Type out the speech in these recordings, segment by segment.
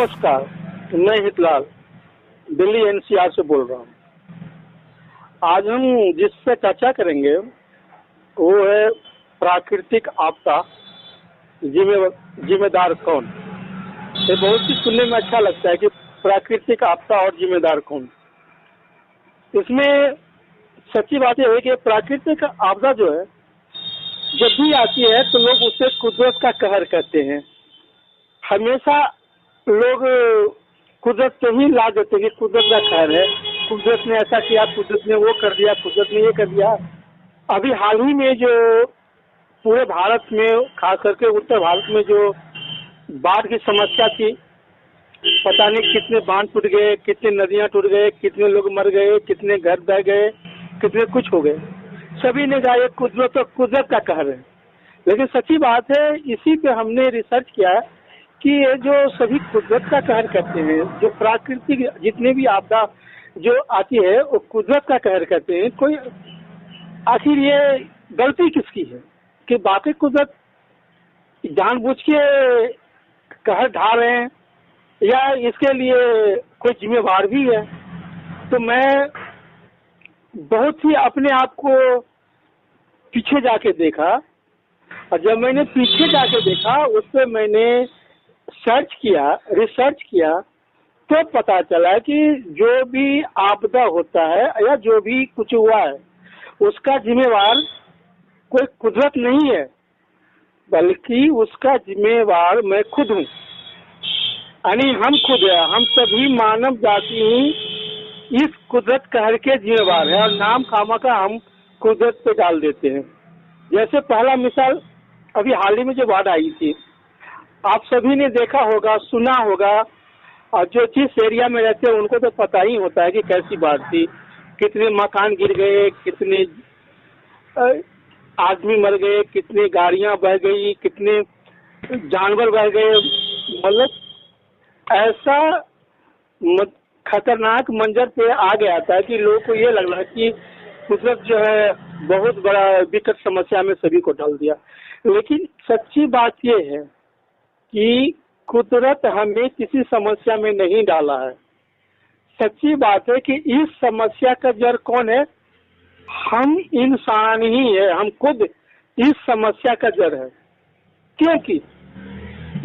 नमस्कार, मैं हितलाल दिल्ली एनसीआर से बोल रहा हूँ। आज हम जिस पे चर्चा करेंगे वो है प्राकृतिक आपदा, जिम्मेदार कौन। ये बहुत ही सुनने में अच्छा लगता है कि प्राकृतिक आपदा और जिम्मेदार कौन। इसमें सच्ची बात यह है कि प्राकृतिक आपदा जो है जब भी आती है तो लोग उसे कुदरत का कहर कहते हैं। हमेशा लोग कुदरत से ही ला देते हैं कि कुदरत का कहर है, कुदरत ने ऐसा किया, कुदरत ने वो कर दिया, कुदरत ने ये कर दिया। अभी हाल ही में जो पूरे भारत में, खास करके उत्तर भारत में जो बाढ़ की समस्या थी, पता नहीं कितने बांध टूट गए, कितने नदियां टूट गए, कितने लोग मर गए, कितने घर बह गए, कितने कुछ हो गए। सभी ने कहा ये कुदरत का कहर है। लेकिन सच्ची बात है, इसी पे हमने रिसर्च किया है कि ये जो सभी कुदरत का कहर कहते हैं, जो प्राकृतिक जितने भी आपदा जो आती है वो कुदरत का कहर कहते हैं। कोई आखिर ये गलती किसकी है कि बाकी कुदरत जानबूझ के कहर ढा रहे हैं या इसके लिए कोई जिम्मेवार भी है। तो मैं बहुत ही अपने आप को पीछे जाके देखा, और जब मैंने पीछे जाके देखा उस पर मैंने सर्च किया, रिसर्च किया, तो पता चला कि जो भी आपदा होता है या जो भी कुछ हुआ है उसका जिम्मेवार कोई कुदरत नहीं है, बल्कि उसका जिम्मेवार मैं खुद हूँ। यानी हम खुद है, हम सभी मानव जाति ही इस कुदरत कहर के जिम्मेवार है और नाम खामखा हम कुदरत पे डाल देते हैं। जैसे पहला मिसाल, अभी हाल ही में जो बाढ़ आई थी, आप सभी ने देखा होगा, सुना होगा, और जो जिस एरिया में रहते हैं उनको तो पता ही होता है कि कैसी बाढ़ थी, कितने मकान गिर गए, कितने आदमी मर गए, कितने गाड़ियां बह गई, कितने जानवर बह गए। मतलब ऐसा खतरनाक मंजर पे आ गया था कि लोगों को ये लग रहा है कि कुदरत जो है बहुत बड़ा विकट समस्या में सभी को डाल दिया। लेकिन सच्ची बात ये है कि कुदरत हमें किसी समस्या में नहीं डाला है। सच्ची बात है कि इस समस्या का जड़ कौन है? हम इंसान ही है, हम खुद इस समस्या का जड़ है। क्योंकि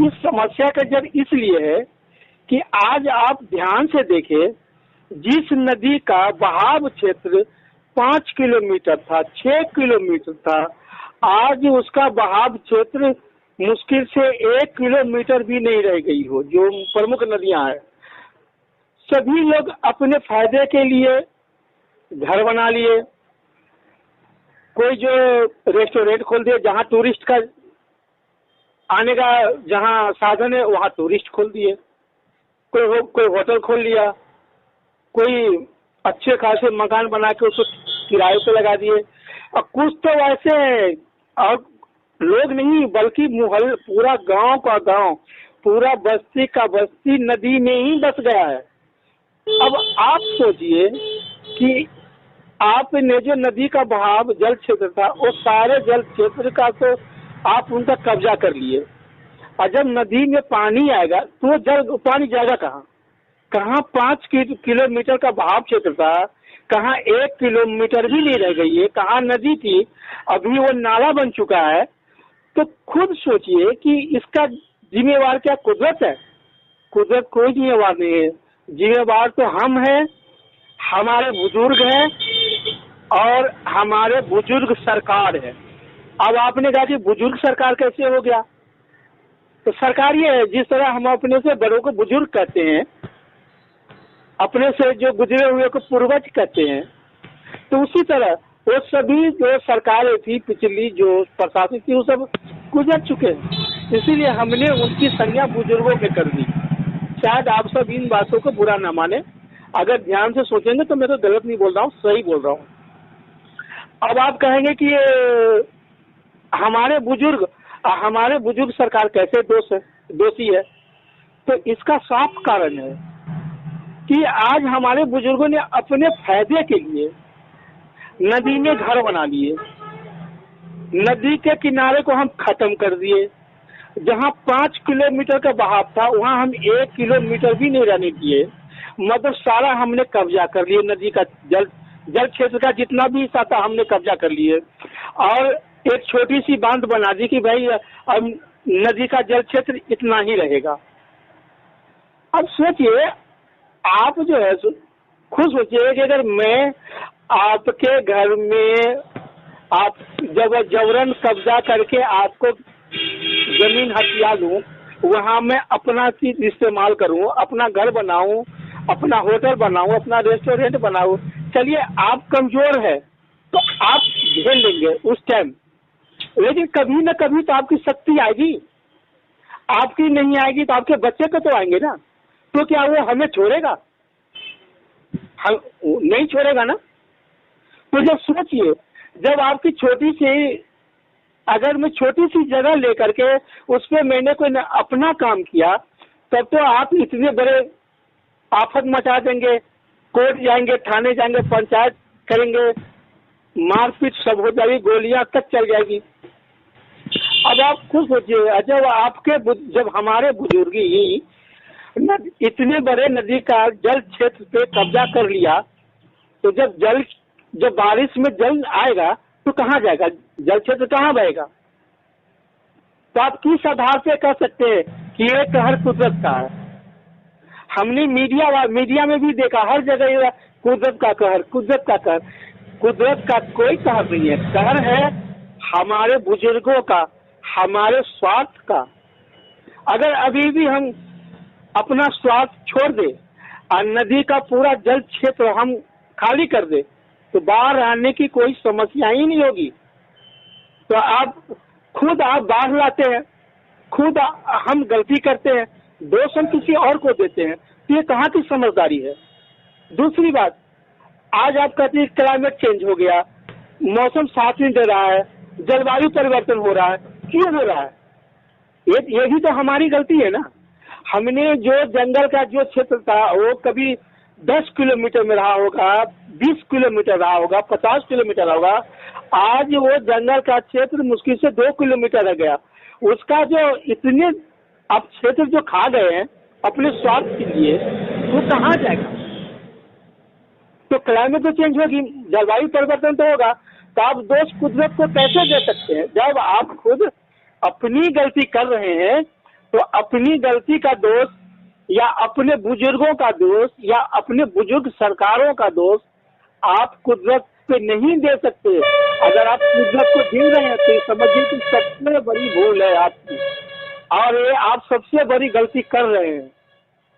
इस समस्या का जड़ इसलिए है कि आज आप ध्यान से देखें, जिस नदी का बहाव क्षेत्र 5 किलोमीटर था, 6 किलोमीटर था, आज उसका बहाव क्षेत्र मुश्किल से 1 किलोमीटर भी नहीं रह गई हो। जो प्रमुख नदियां हैं, सभी लोग अपने फायदे के लिए घर बना लिए, कोई जो रेस्टोरेंट खोल दिए, जहां टूरिस्ट का आने का जहां साधन है वहां टूरिस्ट खोल दिए, कोई होटल खोल लिया, कोई अच्छे खासे मकान बना के उसको किराए पे लगा दिए। और कुछ तो वैसे और लोग नहीं बल्कि पूरा गांव का गांव, पूरा बस्ती का बस्ती नदी में ही बस गया है। अब आप सोचिए कि आपने जो नदी का बहाव जल क्षेत्र था, वो सारे जल क्षेत्र का तो आप उनका कब्जा कर लिए, और जब नदी में पानी आएगा तो पानी जाएगा कहाँ? कहाँ 5 किलोमीटर का बहाव क्षेत्र था, कहाँ 1 किलोमीटर भी नहीं रह गई है, कहाँ नदी थी, अभी वो नाला बन चुका है। तो खुद सोचिए कि इसका जिम्मेवार क्या कुदरत है? कुदरत कोई जिम्मेवार नहीं है। जिम्मेवार तो हम हैं, हमारे बुजुर्ग हैं और हमारे बुजुर्ग सरकार है। अब आपने कहा कि बुजुर्ग सरकार कैसे हो गया? तो सरकार ये है, जिस तरह हम अपने से बड़ों को बुजुर्ग कहते हैं, अपने से जो गुजरे हुए को पूर्वज कहते हैं, तो उसी तरह वो सभी जो सरकारें थी पिछली, जो प्रशासन थी, वो सब गुजर चुके हैं। इसीलिए हमने उनकी संज्ञा बुजुर्गों में कर दी। शायद आप सब इन बातों को बुरा ना माने, अगर ध्यान से सोचेंगे तो मैं तो गलत नहीं बोल रहा हूँ, सही बोल रहा हूँ। अब आप कहेंगे कि ये हमारे बुजुर्ग सरकार कैसे दोषी है? तो इसका साफ कारण है कि आज हमारे बुजुर्गों ने अपने फायदे के लिए नदी में घर बना लिए, नदी के किनारे को हम खत्म कर दिए, जहाँ 5 किलोमीटर का बहाव था वहाँ हम 1 किलोमीटर भी नहीं रहने दिए। मतलब सारा हमने कब्जा कर लिए, नदी का जल क्षेत्र का जितना भी हिस्सा था हमने कब्जा कर लिए, और एक छोटी सी बांध बना दी कि भाई अब नदी का जल क्षेत्र इतना ही रहेगा। अब सोचिए, आप जो है खुद सोचिए कि अगर मैं आपके घर में आप जबरन कब्जा करके आपको जमीन हथिया लूं, वहां मैं अपना चीज इस्तेमाल करूं, अपना घर बनाऊं, अपना होटल बनाऊं, अपना रेस्टोरेंट बनाऊं, चलिए आप कमजोर है तो आप झेल लेंगे उस टाइम, लेकिन कभी न कभी तो आपकी शक्ति आएगी। आपकी नहीं आएगी तो आपके बच्चे को तो आएंगे ना, तो क्या वो हमें छोड़ेगा? हम नहीं छोड़ेगा ना। तो जब सोचिए, जब आपकी छोटी सी, अगर मैं छोटी सी जगह लेकर के उस पर मैंने कोई अपना काम किया, तब तो आप इतने बड़े आफत मचा देंगे, कोर्ट जाएंगे, थाने जाएंगे, पंचायत करेंगे, मारपीट सब हो जाएगी, गोलियां तक चल जाएगी। अब आप खुद सोचिए, जब हमारे बुजुर्ग ही इतने बड़े नदी का जल क्षेत्र पे कब्जा कर लिया, तो जब बारिश में जल आएगा तो कहाँ जाएगा? जल क्षेत्र कहाँ बहेगा? तो आप किस आधार पे कह सकते हैं कि ये कहर कुदरत का है? हमने मीडिया में भी देखा, हर जगह कुदरत का कहर, कुदरत का कहर। कुदरत का कोई कहर नहीं है, कहर है हमारे बुजुर्गों का, हमारे स्वार्थ का। अगर अभी भी हम अपना स्वार्थ छोड़ दे और नदी का पूरा जल क्षेत्र हम खाली कर दे, तो बाढ़ आने की कोई समस्या ही नहीं होगी। तो आप बाढ़ लाते हैं, खुद हम गलती करते हैं, दोष हम किसी और को देते हैं, तो ये कहाँ की समझदारी है? दूसरी बात, आज आप कहते हैं क्लाइमेट चेंज हो गया, मौसम साथ नहीं दे रहा है, जलवायु परिवर्तन हो रहा है। क्यों हो रहा है? ये भी तो हमारी गलती है ना। हमने जो जंगल का जो क्षेत्र था वो कभी 10 किलोमीटर में रहा होगा, 20 किलोमीटर रहा होगा, 50 किलोमीटर रहा होगा, आज वो जंगल का क्षेत्र मुश्किल से 2 किलोमीटर रह गया। उसका जो इतने आप क्षेत्र जो खा गए हैं अपने स्वार्थ के लिए, वो कहाँ जाएगा? तो क्लाइमेट तो चेंज होगी, जलवायु परिवर्तन तो होगा। तो आप दोष कुदरत को कैसे दे सकते हैं? जब आप खुद अपनी गलती कर रहे हैं तो अपनी गलती का दोष या अपने बुजुर्गों का दोष या अपने बुजुर्ग सरकारों का दोष आप कुदरत पे नहीं दे सकते। अगर आप कुदरत को झेल रहे हैं तो समझिए कि सबसे बड़ी भूल है आपकी, और ये आप सबसे बड़ी गलती कर रहे हैं।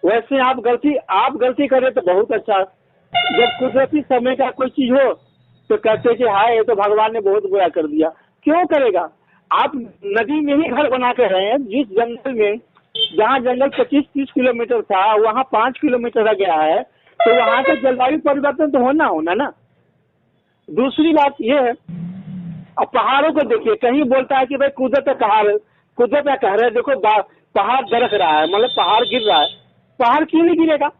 वैसे आप गलती करें तो बहुत अच्छा। जब कुदरती समय का कोई चीज हो तो कहते कि हाय ये तो भगवान ने बहुत बुरा कर दिया। क्यों करेगा? आप नदी में ही घर बना के रहे हैं, जिस जंगल में, जहाँ जंगल 25-30 किलोमीटर था वहाँ 5 किलोमीटर रह गया है, तो वहाँ का जलवायु परिवर्तन तो होना ना। दूसरी बात ये है, अब पहाड़ों को देखिए, कहीं बोलता है कि भाई कुदरत का कहर है, देखो पहाड़ दरक रहा है, मतलब पहाड़ गिर रहा है। पहाड़ क्यों नहीं गिरेगा?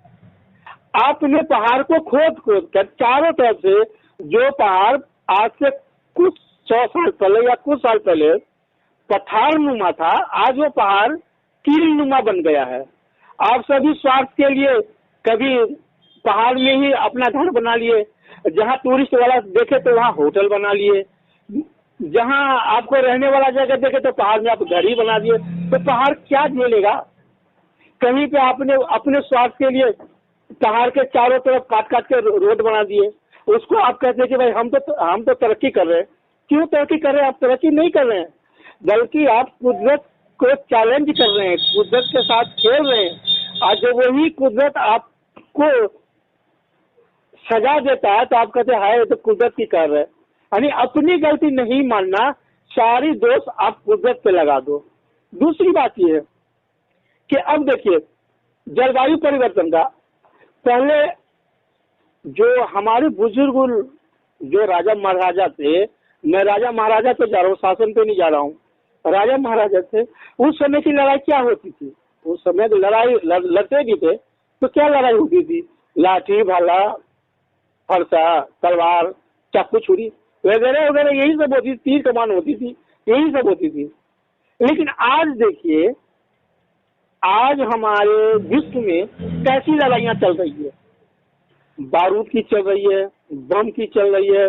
आपने पहाड़ को खोद कर चारों तरफ से, जो पहाड़ आज से कुछ 100 साल पहले या कुछ साल पहले पठार नुमा था, आज वो पहाड़ कील नुमा बन गया है। आप सभी स्वार्थ के लिए कभी पहाड़ में ही अपना घर बना लिए, जहाँ टूरिस्ट वाला देखे तो वहाँ होटल बना लिए, जहाँ आपको रहने वाला जगह देखे तो पहाड़ में आप घर ही बना दिए। तो पहाड़ क्या झेलेगा? कहीं पे आपने अपने स्वार्थ के लिए पहाड़ के चारों तरफ काट के रोड बना दिए, उसको आप कहते हैं कि भाई हम तो तरक्की कर रहे हैं। क्यों तरक्की कर रहे हैं? आप तरक्की नहीं कर रहे हैं, बल्कि आप कुदरत को चैलेंज कर रहे हैं, कुदरत के साथ खेल रहे हैं। और जब वही कुदरत आपको सजा देता है तो आप कहते हैं हाय ये तो कुदरत की कर रहे हैं। यानी अपनी गलती नहीं मानना, सारी दोष आप कुदरत पे लगा दो। दूसरी बात यह है कि अब देखिए जलवायु परिवर्तन का, पहले जो हमारे बुजुर्ग जो राजा महाराजा थे, मैं राजा महाराजा पे जा रहा हूँ, शासन पे नहीं जा रहा हूँ, राजा महाराजा थे, उस समय की लड़ाई क्या होती थी? उस समय तो लड़ाई लड़ते भी थे, तो क्या लड़ाई होती थी? लाठी भाला फरसा तलवार चाकू छुरी वगैरह वगैरह, यही सब होती थी, तीर कमान होती थी, यही सब होती थी। लेकिन आज देखिए, आज हमारे विश्व में कैसी लड़ाइयाँ चल रही है। बारूद की चल रही है, बम की चल रही है,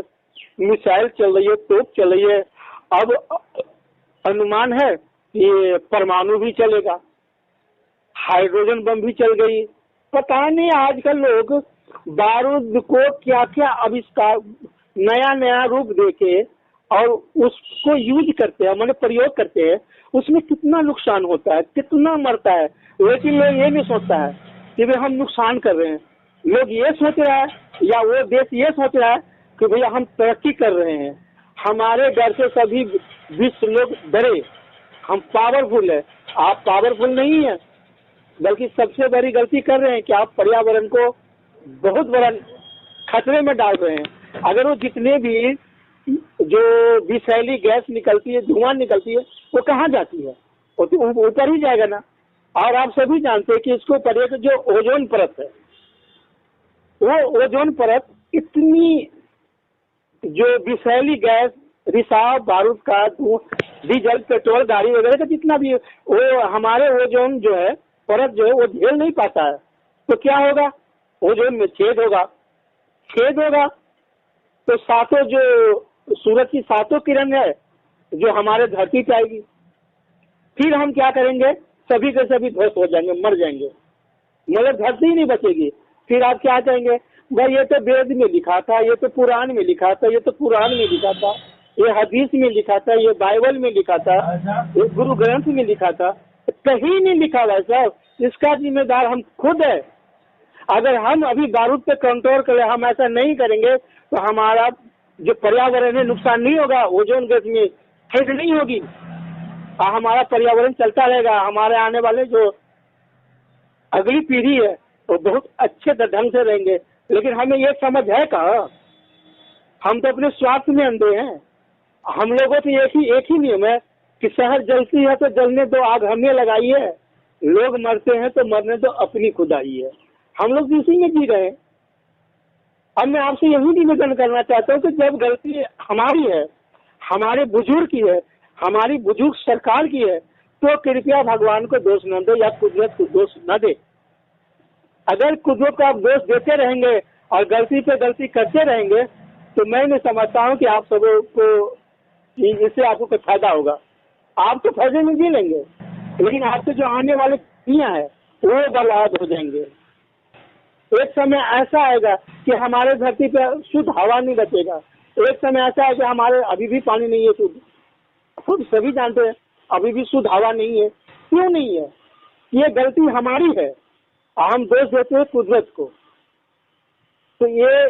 मिसाइल चल रही है, तोप चल रही है। अब अनुमान है कि परमाणु भी चलेगा, हाइड्रोजन बम भी चल गई। पता नहीं आजकल लोग बारूद को क्या क्या आविष्कार, नया नया रूप देके और उसको यूज करते हैं, माने प्रयोग करते हैं, उसमें कितना नुकसान होता है, कितना मरता है। लेकिन लोग ये नहीं सोचता है कि भाई हम नुकसान कर रहे हैं। लोग ये सोच रहा है, या वो देश ये सोच रहा है कि भैया हम तरक्की कर रहे हैं, हमारे डर से सभी विश्व लोग डरे, हम पावरफुल है। आप पावरफुल नहीं है, बल्कि सबसे बड़ी गलती कर रहे हैं कि आप पर्यावरण को बहुत बड़ा खतरे में डाल रहे हैं। अगर वो जितने भी जो विषैली गैस निकलती है, धुआं निकलती है, वो कहाँ जाती है? वो तो ऊपर ही जाएगा ना। और आप सभी जानते हैं कि इसको ऊपर एक जो ओजोन परत है, वो ओजोन परत इतनी जो विषैली गैस, रिसाव, बारूद का, डीजल, पेट्रोल, गाड़ी वगैरह का जितना भी, वो हमारे ओजोन जो है परत जो है वो झेल नहीं पाता है। तो क्या होगा? ओजोन में छेद होगा। छेद होगा तो सातों जो सूरज की सातों किरण है जो हमारे धरती पे आएगी। फिर हम क्या करेंगे? सभी के सभी ध्वस्त हो जाएंगे, मर जाएंगे, मतलब धरती ही नहीं बचेगी। फिर आप क्या कहेंगे? भाई ये तो वेद में लिखा था, ये तो पुराण में लिखा था, ये तो पुराण में लिखा था, ये हदीस में लिखा था, ये बाइबल में लिखा था, ये गुरु ग्रंथ में लिखा था। कहीं नहीं लिखा हुआ है साहब। इसका जिम्मेदार हम खुद है। अगर हम अभी बारूद पे कंट्रोल करें, हम ऐसा नहीं करेंगे तो हमारा जो पर्यावरण है नुकसान नहीं होगा, ओजोन गैस में छेद नहीं होगी, हमारा पर्यावरण चलता रहेगा। हमारे आने वाले जो अगली पीढ़ी है वो बहुत अच्छे ढंग से रहेंगे। लेकिन हमें ये समझ है कहाँ? हम तो अपने स्वार्थ में अंधे हैं। हम लोगों तो एक ही नियम है कि शहर जलती है तो जलने दो, आग हमने लगाई है। लोग मरते हैं तो मरने दो, अपनी खुदाई है। हम लोग इसी में जी रहे हैं। अब मैं आपसे यही निवेदन करना चाहता हूँ कि जब गलती हमारी है, हमारे बुजुर्ग की है, हमारी बुजुर्ग सरकार की है, तो कृपया भगवान को दोष न दो या कुदरत को दोष न दे। अगर कुदरत को आप दोष देते रहेंगे और गलती पे गलती करते रहेंगे तो मैं नहीं समझता हूँ कि आप सबों को इससे आपको कुछ फायदा होगा। आप तो फायदे में जी लेंगे, लेकिन आपसे जो आने वाले पीढ़ियां हैं वो बर्बाद हो जाएंगे। एक समय ऐसा आएगा कि हमारे धरती पे शुद्ध हवा नहीं बचेगा। एक समय ऐसा है कि हमारे अभी भी पानी नहीं है शुद्ध, खुद सभी जानते हैं अभी भी शुद्ध हवा नहीं है। क्यों नहीं है? ये गलती हमारी है, हम दोष देते हैं कुदरत को। तो ये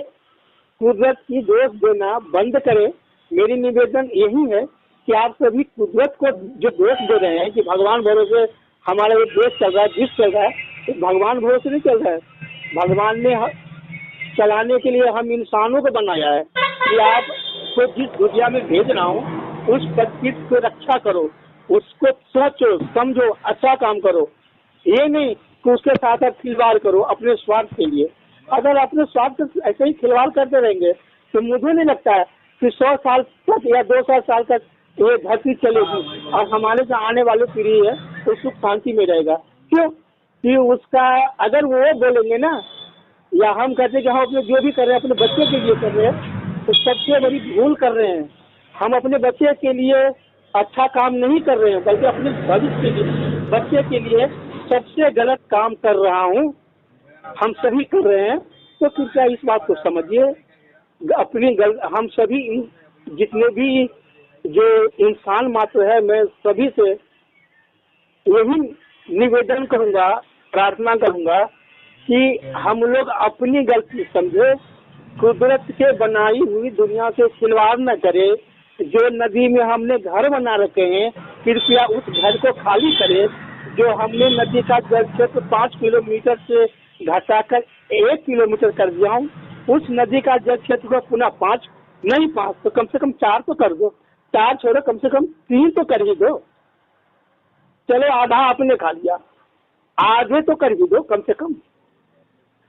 कुदरत की दोष देना बंद करें। मेरी निवेदन यही है कि आप सभी कुदरत को जो दोष दे रहे हैं कि भगवान भरोसे हमारा ये देश चल रहा है, विश्व चल रहा है, तो भगवान भरोसे नहीं चल रहा है। भगवान ने चलाने के लिए हम इंसानों को बनाया है कि आप को जिस दुनिया में भेज रहा हूँ उस प्रकृति को रक्षा करो, उसको सोचो, समझो, अच्छा काम करो। ये नहीं कि उसके साथ आप खिलवाड़ करो अपने स्वार्थ के लिए। अगर अपने स्वार्थ से ऐसे ही खिलवाड़ करते रहेंगे तो मुझे नहीं लगता है कि 100 साल तक या 200 साल तक ये धरती चलेगी और हमारे जो आने वाली पीढ़ी है वो सुख शांति में रहेगा। क्यों? कि उसका अगर वो बोलेंगे ना, या हम कहते हैं कि हम अपने जो भी कर रहे हैं अपने बच्चे के लिए कर रहे हैं, तो सबसे बड़ी भूल कर रहे हैं। हम अपने बच्चे के लिए अच्छा काम नहीं कर रहे हैं, बल्कि अपने भविष्य के लिए, बच्चे के लिए सबसे गलत काम कर रहा हूँ, हम सभी कर रहे हैं। तो कृपया इस बात को समझिए। अपनी हम सभी जितने भी जो इंसान मात्र है, मैं सभी से यही निवेदन करूंगा, प्रार्थना करूंगा कि हम लोग अपनी गलती समझे, कुदरत के बनाई हुई दुनिया से खिलवाड़ न करें। जो नदी में हमने घर बना रखे हैं कृपया उस घर को खाली करें। जो हमने नदी का जल क्षेत्र 5 किलोमीटर से घटाकर 1 किलोमीटर कर दिया हूँ, उस नदी का जल क्षेत्र को पुनः 5 नहीं 5 तो कम से कम 4 तो कर दो। 4 छोड़ो, कम से कम 3 तो कर ही दो। चलो आधा आपने खा लिया, आधे तो कर ही दो कम से कम।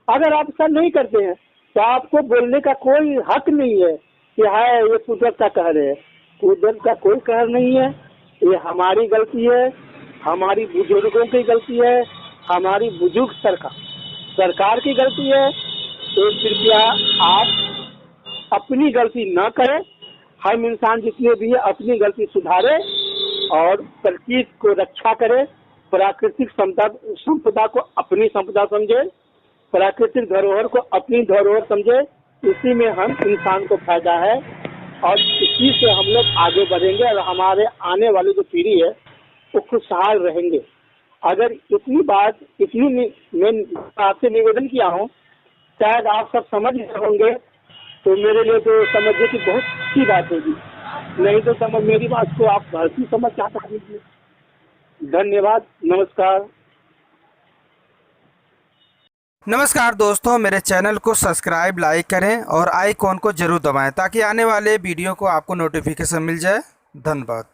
अगर आप ऐसा नहीं करते हैं तो आपको बोलने का कोई हक नहीं है कि हाय ये कुदरत का कहर है। कुदरत का कोई कहर नहीं है। ये हमारी गलती है, हमारी बुजुर्गों की गलती है, हमारी बुजुर्ग सरकार की गलती है। तो कृपया आप अपनी गलती न करें। हम इंसान जितने भी है अपनी गलती सुधारें और प्रकृति को रक्षा करें। प्राकृतिक संपदा को अपनी संपदा समझे, प्राकृतिक धरोहर को अपनी धरोहर समझे। इसी में हम इंसान को फायदा है और इसी से हम लोग आगे बढ़ेंगे और हमारे आने वाली जो पीढ़ी है वो खुशहाल रहेंगे। अगर इतनी बात मैं आपसे निवेदन किया हूँ, शायद आप सब समझ गए होंगे, तो मेरे लिए तो समझिए कि बहुत अच्छी बात होगी। नहीं तो समझ मेरी बात को आप गलती समझ चाहते लीजिए। धन्यवाद, नमस्कार। नमस्कार दोस्तों, मेरे चैनल को सब्सक्राइब, लाइक करें और आइकॉन को जरूर दबाएं ताकि आने वाले वीडियो को आपको नोटिफिकेशन मिल जाए। धन्यवाद।